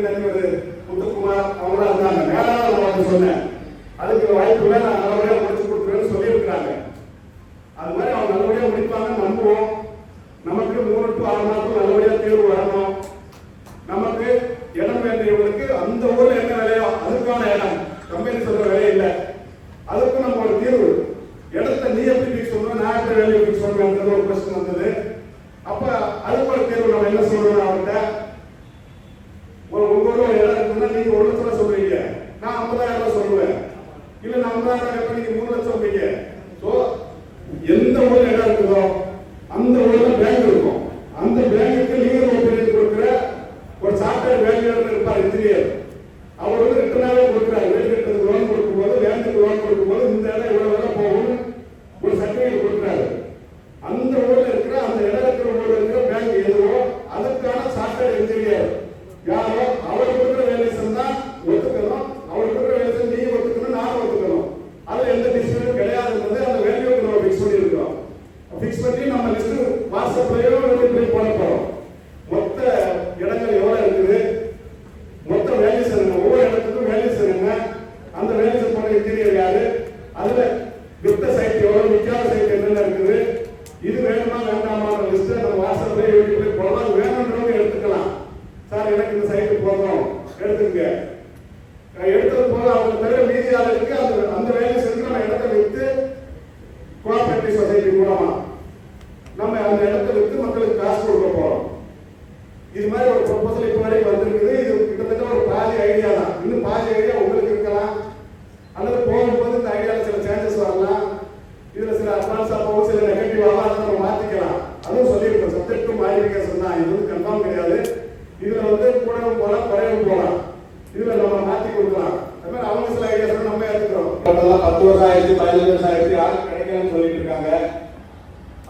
தலைவர் முத்துக்குமார் அவங்களா இருந்தாங்க. மேலாளர் சொன்னேன், அதுக்கு வாய்ப்பு இல்லை, நான் நல்லபடியாக முடிச்சு கொடுத்துருவேன்னு சொல்லியிருக்கிறாங்க. அது மாதிரி அவங்க நல்லபடியாக முடிப்பாங்க நம்புவோம். நமக்கு 3 to 6 நாட்கள் நல்லபடியாக தேர்வு வரணும். நமக்கு இடம் வேண்டியவங்களுக்கு அந்த ஊர்ல என்ன விலையோ அதுக்கான இடம், கம்பெனி சொல்ற விலை இல்லை, அதுக்கு நம்ம ஒரு தீர்வு. இடத்த நீ எப்படி பிக்ஸ் பண்ணுவோம், நான் எப்படி வேலையை பிக்ஸ் பண்ணுவேன் ஒரு கொஸ்டின் வந்தது. அப்ப அதுக்கு ஒரு தீர்வு நம்ம என்ன சொல்றோம், அவர்கிட்ட உங்க ஊர்ல ஒரு இடம் இருக்குன்னா நீங்க 1 லட்சம் ரூபாய் சொல்றீங்க, நான் 50,000 ரூபாய் சொல்லுவேன். இல்ல நான் 50,000 ரூபாய் நீங்க 3 லட்சம் சொல்றீங்க. சோ எந்த ஊர்ல இடம் இருக்குதோ அந்த ஊர்ல பேங்க் இருக்கும். அந்த பேங்குக்கு லீகல் ஒப்பீனியன் கொடுக்கிற ஒரு சாஃப்ட்வேர் வேல்யூவர் இருப்பார், இன்ஜினியர். அவர் வந்து ரிட்டனாவே கொடுக்குறாரு. வீடு கட்டுறதுக்கு லோன் கொடுக்கும்போது, லேண்டுக்கு லோன் கொடுக்கும்போது இந்த இடம் இவ்வளவு வேலை போகும்னு ஒரு சர்டிபிகேட் கொடுக்குறாரு. அந்த ஊர்ல இருக்கிற அந்த இடம் இருக்கிற ஊர்ல இருக்கிற பேங்க் எதுவோ அதுக்கான சாஃப்ட்வேர் இன்ஜினியர் யாரோ அவர் கொடுக்குற வேலை செஞ்சா ஒத்துக்கணும், அவர் கொடுக்குற வேலை செஞ்சு நீ ஒத்துக்கணும், நான் ஒத்துக்கணும். அதுல எந்த டிசிஷனும் கிடையாதுன்றது அந்த வேல்யூக்கு நம்ம ஃபிக்ஸ் பண்ணியிருக்கோம். ஃபிக்ஸ் பண்ணி நம்ம லிஸ்ட் வாட்ஸ்அப்லயோ போய் போட போறோம். மொத்த இடங்கள் எவ்வளவு இருக்குது, மொத்த வேல்யூஸ் என்ன, ஒவ்வொரு இடத்துக்கும் வேல்யூஸ் என்ன, அந்த வேல்யூஸ் போன இன்ஜினியர் யாரு, அதுல வித்த சைட் எவ்வளவு, விற்காத சைட் என்னென்ன இருக்குது, இது வேணுமா வேண்டாமான லிஸ்ட் நம்ம வாட்ஸ்அப்ல யூடியூப்ல போடலாம். வேணும்ன்றவங்க எடுத்துக்கலாம். சார் எனக்கு இந்த சைட்டு போதும் எடுத்துங்க. எடுத்தது போல அவங்க தவிர மீதி ஆளுக்கு அந்த வேல்யூஸ் இருக்கு. நம்ம இடத்தை விற்று கோஆபரேட்டிவ் சொசைட்டி மூலமா நம்ம அந்த இடத்தை விற்று மக்களுக்கு காசு கொடுக்க போறோம். இது மாதிரி ஒரு ப்ரொபோசல் இப்போ வரைக்கும் வந்திருக்குது. இது கிட்டத்தட்ட ஒரு பாதி ஐடியா தான். இன்னும் பாதி ஐடியா உங்களுக்கு இருக்கலாம், அல்லது போகும்போது இந்த ஐடியாவில் சில சேஞ்சஸ் வரலாம். இதுல சில அட்வான்ஸ் ஆகும், சில நெகட்டிவ் ஆகும், அதை நம்ம மாத்திக்கலாம். அதுவும் சொல்லியிருக்கோம். சப்ஜெக்ட் டு மாடிஃபிகேஷன் தான், இது வந்து கன்ஃபார்ம் கிடையாது. இதுல வந்து கூடவும் போகலாம், குறையவும் போகலாம். இதுல நம்ம மாத்தி கொடுக்கலாம். அது மாதிரி அவங்க சில ஐடியாஸ் நம்ம எடுத்துக்கிறோம். 10 வருஷம் ஆயிடுச்சு, 15 வருஷம் ஆயிடுச்சு, யாரும் கிடைக்கலன்னு சொல்லிட்டு இருக்காங்க.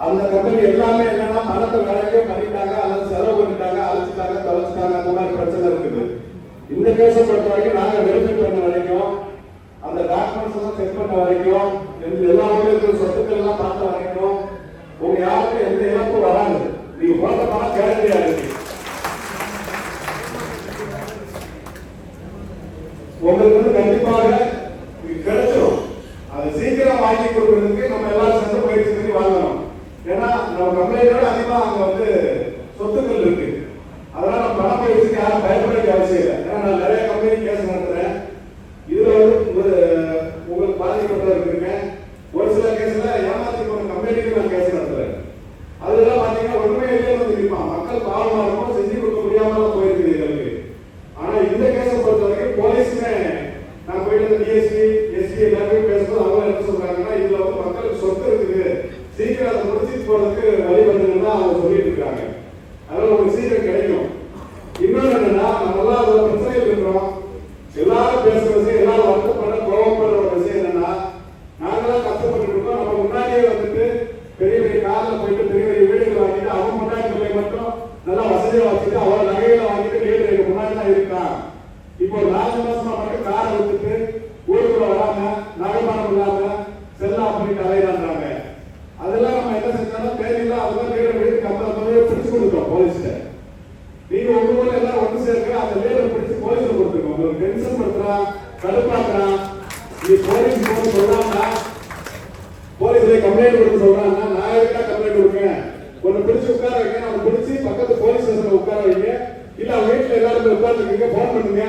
அந்த கம்பெனி எல்லாமே என்னன்னா பணத்தை வேலைக்கே பண்ணிட்டாங்க, அல்லது செலவு பண்ணிட்டாங்க, அழைச்சிட்டாங்க, தொலைச்சிட்டாங்க, அந்த மாதிரி பிரச்சனை இருக்குது. இந்த கேஸை பொறுத்த வரைக்கும் நாங்க வெரிஃபை பண்ண வரைக்கும், அந்த டாக்குமெண்ட்ஸ் எல்லாம் செக் பண்ண வரைக்கும், எல்லா ஊர்களுக்கும் சொத்துக்கள் எல்லாம் பார்த்த வரைக்கும் உங்க யாருக்கும் எந்த இழப்பும் வராது. நீங்க போட்ட பணம் கேரண்டியா இருக்கு. உங்களுக்கு வந்து கண்டிப்பாக கிடைச்சிடும். அது சீக்கிரம் வாங்கி கொடுக்கறதுக்கு நம்ம எல்லாரும் சேர்ந்து முயற்சி பண்ணி வாங்கணும். ஏன்னா நம்ம கம்பெனியோட அதிகமா அங்க வந்து சொத்துக்கள் இருக்கு. அதனால நம்ம பணம் பயிற்சிக்கு யாரும் பயப்பட வேண்டிய அவசியம் இல்லை. ஏன்னா நான் நிறைய கம்பெனி கேஸ் நடத்துறேன். இதுல வந்து உங்களுக்கு பாதிக்கப்பட்டவர் இருக்குங்க. ஒரு சில கேஸ்ல ஏமாத்தி போன கம்பெனிக்கு நான் கேஸ் நடத்துறேன். அதெல்லாம் பாத்தீங்கன்னா ஒண்ணுமே இல்லைன்னு தெரியுமா, மக்கள் பாவமா இருக்கும், செஞ்சு கொடுக்க முடியாம போயிருக்குது எங்களுக்கு. ஆனா இந்த கேஸை பொறுத்த வரைக்கும் போலீஸுமே நான் போயிட்டு டிஎஸ்பி எஸ்பி எல்லாருமே பேசும்போது அவங்க என்ன சொல்றாங்கன்னா, இதுல வந்து மக்களுக்கு சொத்து இருக்குது, சீக்கிரம் அதை முடிச்சுட்டு போறதுக்கு வழி பண்ணுங்கன்னா அவங்க சொல்லிட்டு இருக்காங்க. அதனால உங்களுக்கு சீக்கிரம் கிடைக்கும். இன்னொன்று என்னன்னா, நம்ம எல்லாம் அதுல பிரச்சனைகள் இருக்கிறோம். எல்லாரும் பேசுற விஷயம், எல்லாரும் வருத்தப்பட கோபப்படுற ஒரு விஷயம் என்னன்னா, நாங்களாம் கஷ்டப்பட்டு இருக்கோம். நம்ம முன்னாடியே வந்துட்டு பெரிய பெரிய காரில் போயிட்டு பெரிய பெரிய வீடுகளை வாங்கிட்டு அவங்க முன்னாடி மட்டும் நல்லா வசதியா வச்சுட்டு அவரோட நகைகளை வாங்கிட்டு வீடு எங்க முன்னாடி தான் இருக்கான். இப்போ 4 மாசமா மட்டும் காரை விட்டுட்டு ஊருக்குள்ள வராம, நகைமானம் இல்லாம செல்லா பண்ணிட்டு அலையிறாங்க. அதெல்லாம் நம்ம என்ன செஞ்சாலும் தேவையில்லை. அதெல்லாம் வீட்டுக்கு 50 பிடிச்சு கொடுத்தோம் போலீஸ்ல. நீங்க உங்க ஊர்ல எல்லாம் ஒன்று சேர்க்க அந்த வீடை பிடிச்சு போலீஸ்ல கொடுத்துருக்கோம். உங்களுக்கு டென்ஷன் படுத்துறான், கடுப்பாக்குறான். நீ போலீஸ் போக சொல்றாங்கன்னா, போலீஸ்ல கம்ப்ளைண்ட் கொடுக்க சொல்றாங்கன்னா, நான் எதுக்கா கம்ப்ளைண்ட் கொடுக்கேன், ஒன்னு பிடிச்சு உட்கார வைக்க, நம்ம பிடிச்சி பக்கத்து போலீஸ் ஸ்டேஷன்ல உட்கார வைங்க. இல்ல அவங்க வீட்டுல எல்லாரும் உட்கார்ந்துருக்கீங்க, போன் பண்ணுங்க.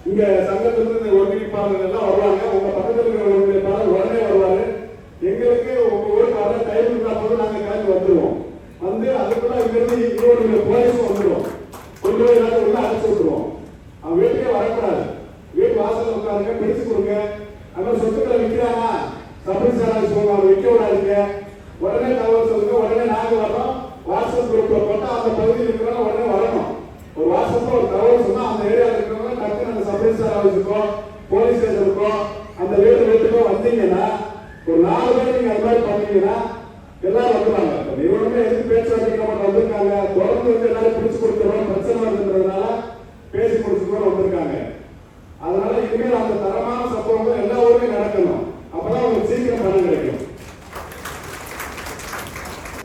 இங்க சங்கத்துல இருந்து ஒருங்கிணைப்பாளர்கள் எல்லாம் வருவாங்க. உங்க பக்கத்துல இருக்கிற ஒருங்கிணைப்பாளர் உடனே வருவாரு. எங்களுக்கு உங்க ஊருக்கு வர டைம் இருந்தா போது நாங்க கிளம்பி வந்துருவோம். வந்து அதுக்குள்ள இங்கிருந்து இன்னொரு போலீஸும் வந்துடும். கொண்டு போய் எல்லாரும் உள்ள அழைச்சு விட்டுருவோம். அவங்க வீட்டுக்கே வரக்கூடாது. வீட்டு வாசல் உட்காருங்க, பிடிச்சு கொடுங்க. அந்த சொத்துக்களை விற்கிறாங்க, சப்ரிசாராஜ் சொல்லுவாங்க, விற்க விடாதீங்க. உடனே தகவல் சொல்லுங்க. உடனே நாங்க வரோம். வாட்ஸ்அப் குரூப்ல போட்டா அந்த பகுதியில் இருக்கிறவங்க உடனே வரணும். ஒரு வாட்ஸ்அப்ல ஒரு தகவல் சொன்னா அந்த ஏரியாவில் இருக்கிறவங்க டக்குன்னு அந்த சப்ரிசாராஜுக்கோ போலீஸ் ஸ்டேஷனுக்கோ அந்த வீட்டுக்கோ வந்தீங்கன்னா, ஒரு 4 பேர் நீங்க அந்த மாதிரி பண்ணீங்கன்னா எல்லாரும் வந்துடுவாங்க. நிறுவனமே எதுக்கு பேச்சுவார்த்தை வந்திருக்காங்க, தொடர்ந்து வந்து எல்லாரும் பிடிச்சு கொடுத்துருவோம், பிரச்சனை வருதுன்றதுனால பேசி முடிச்சுக்கோ வந்திருக்காங்க. அதனால இனிமேல் அந்த தரமான சம்பவங்கள் எல்லா ஊருமே நடக்கணும். அப்பதான் உங்களுக்கு சீக்கிரம் பணம் கிடைக்கும்.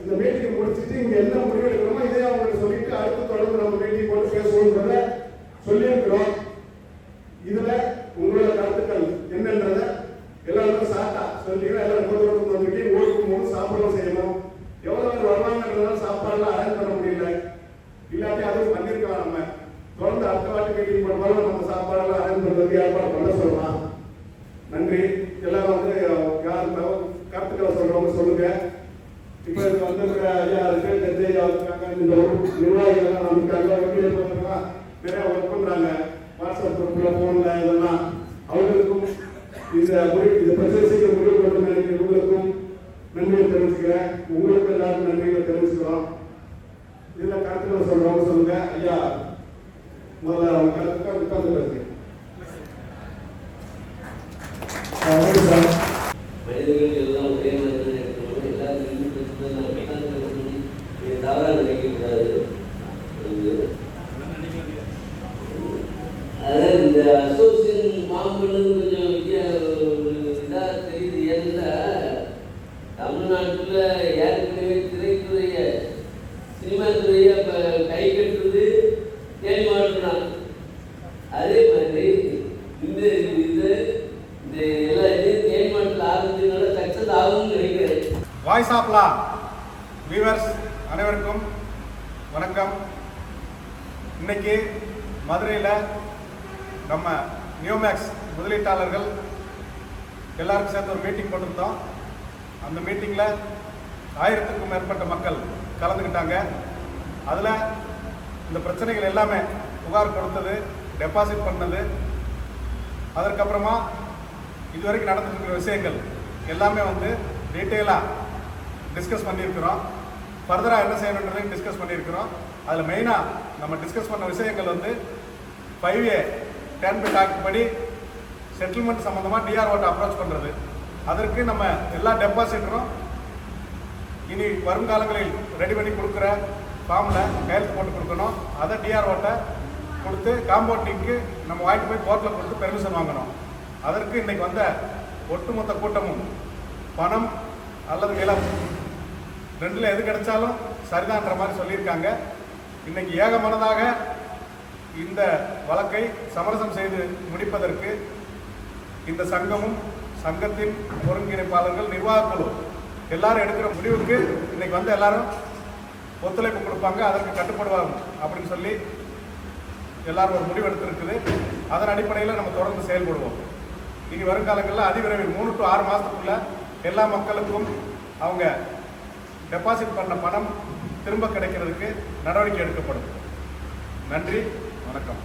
இந்த மீட்டிங் முடிச்சுட்டு இங்க என்ன முடிவு எடுக்கணுமோ இதே அவங்களுக்கு சொல்லிட்டு அடுத்து தொடர்ந்து நம்ம மீட்டிங் போட்டு பேசுவோம் சொல்லி சொல்லியிருக்கிறோம். இதுல உங்களோட கருத்துக்கள் என்னன்றத எல்லாரும் சாட்டா சொல்லிட்டீங்கன்னா எல்லாரும் முதல்வர் வந்துட்டு ஓடுக்கும் போது சாப்பிடவும் செய்யணும். எவ்வளவு பேர் வருவாங்கன்றதால சாப்பாடுலாம் அரேஞ்ச் பண்ண முடியல. இல்லாட்டி அதுவும் பண்ணிருக்கலாம். நம்ம தொடர்ந்து அடுத்த வாட்டி மீட்டிங் பண்ணும்போது நம்ம சாப்பாடெல்லாம் அரேஞ்ச் பண்றதுக்கு ஏற்பாடு பண்ண சொல்லலாம். நன்றி. எல்லாரும் வந்து கருத்துக்களை சொல்றவங்க சொல்லுங்க. இப்ப இதுக்கு வந்து ஐயா இருக்கு, இருக்காங்க, இந்த நிர்வாகிகள் எல்லாம் இருக்காங்க, நிறைய ஒர்க் பண்றாங்க. வாட்ஸ்அப் குரூப்ல போன்ல இதெல்லாம் அவங்களுக்கும் இந்த பிரச்சனை செய்ய முடிவு கொண்டு நினைக்கிற உங்களுக்கும் நன்றியை தெரிவிச்சுக்கிறேன். உங்களுக்கு எல்லாரும் நன்றிகளை தெரிவிச்சுக்கிறோம். இதுல கருத்துக்களை சொல்றவங்க சொல்லுங்க. ஐயா முதல்ல அவங்க கருத்துக்கள் உட்கார்ந்து பேசுங்க. மனிதர்கள் எல்லாம் ஒரே மாதிரி இருக்கணும். எல்லாருக்கும் தவறாக நினைக்கக்கூடாது. அதாவது இந்த அசோசியேஷன் மாம்பழம் கொஞ்சம் இதாக தெரியுது. ஏன்னா தமிழ்நாட்டில் ஏற்கனவே திரைத்துறைய சினிமா துறையை இப்போ கை கட்டுறது தேன் மாவட்டம். அதே மாதிரி இந்த எல்லா இதையும் தேன் மாவட்டத்தில் ஆரம்பிச்சதுனால சக்சஸ் ஆகும்னு நினைக்கிறேன். வாய்ஸ் ஆஃப் லா வியூவர்ஸ் அனைவருக்கும் வணக்கம். இன்னைக்கு மதுரையில் நம்ம நியூமேக்ஸ் முதலீட்டாளர்கள் எல்லாருக்கும் சேர்ந்து ஒரு மீட்டிங் போட்டிருந்தோம். அந்த மீட்டிங்கில் 1000க்கும் மேற்பட்ட மக்கள் கலந்துக்கிட்டாங்க. அதில் இந்த பிரச்சனைகள் எல்லாமே புகார் கொடுத்தது, டெபாசிட் பண்ணது, அதற்கப்புறமா இதுவரைக்கும் நடந்துட்டு இருக்கிற விஷயங்கள் எல்லாமே வந்து டீட்டெயிலாக டிஸ்கஸ் பண்ணியிருக்கிறோம். ஃபர்தராக என்ன செய்யணுன்றதையும் டிஸ்கஸ் பண்ணியிருக்கிறோம். அதில் மெயினாக நம்ம டிஸ்கஸ் பண்ண விஷயங்கள் வந்து 5A 10 ஆக்ட் படி செட்டில்மெண்ட் சம்மந்தமாக டிஆர்ஓட்ட அப்ரோச் பண்ணுறது. அதற்கு நம்ம எல்லா டெபாசிட்டரும் இனி வருங்காலங்களில் ரெடி பண்ணி கொடுக்குற ஃபார்மில் கையெழுத்து போட்டு கொடுக்கணும். அதை டிஆர்ஓட்ட கொடுத்து காம்பவுண்டிங்க்கு நம்ம வாங்கிட்டு போய் கோர்ட்டில் கொடுத்து பெர்மிஷன் வாங்கணும். அதற்கு இன்றைக்கி வந்த ஒட்டுமொத்த கூட்டமும் பணம் அல்லது நிலம் ரெண்டில் எது கிடைச்சாலும் சரிதான்ற மாதிரி சொல்லியிருக்காங்க. இன்றைக்கி ஏகமனதாக இந்த வழக்கை சமரசம் செய்து முடிப்பதற்கு இந்த சங்கமும் சங்கத்தின் ஒருங்கிணைப்பாளர்கள் நிர்வாகக்குழு எல்லாரும் எடுக்கிற முடிவுக்கு இன்னைக்கு வந்து எல்லாரும் ஒத்துழைப்பு கொடுப்பாங்க, அதற்கு கட்டுப்படுவாங்க அப்படின்னு சொல்லி எல்லாரும் ஒரு முடிவு எடுத்திருக்குது. அதன் அடிப்படையில் நம்ம தொடர்ந்து செயல்படுவோம். இனி வருங்காலங்களில் அதிவிரைவில் 3 to 6 மாதத்துக்குள்ள எல்லா மக்களுக்கும் அவங்க டெபாசிட் பண்ண பணம் திரும்ப கிடைக்கிறதுக்கு நடவடிக்கை எடுக்கப்படும். நன்றி, வணக்கம்.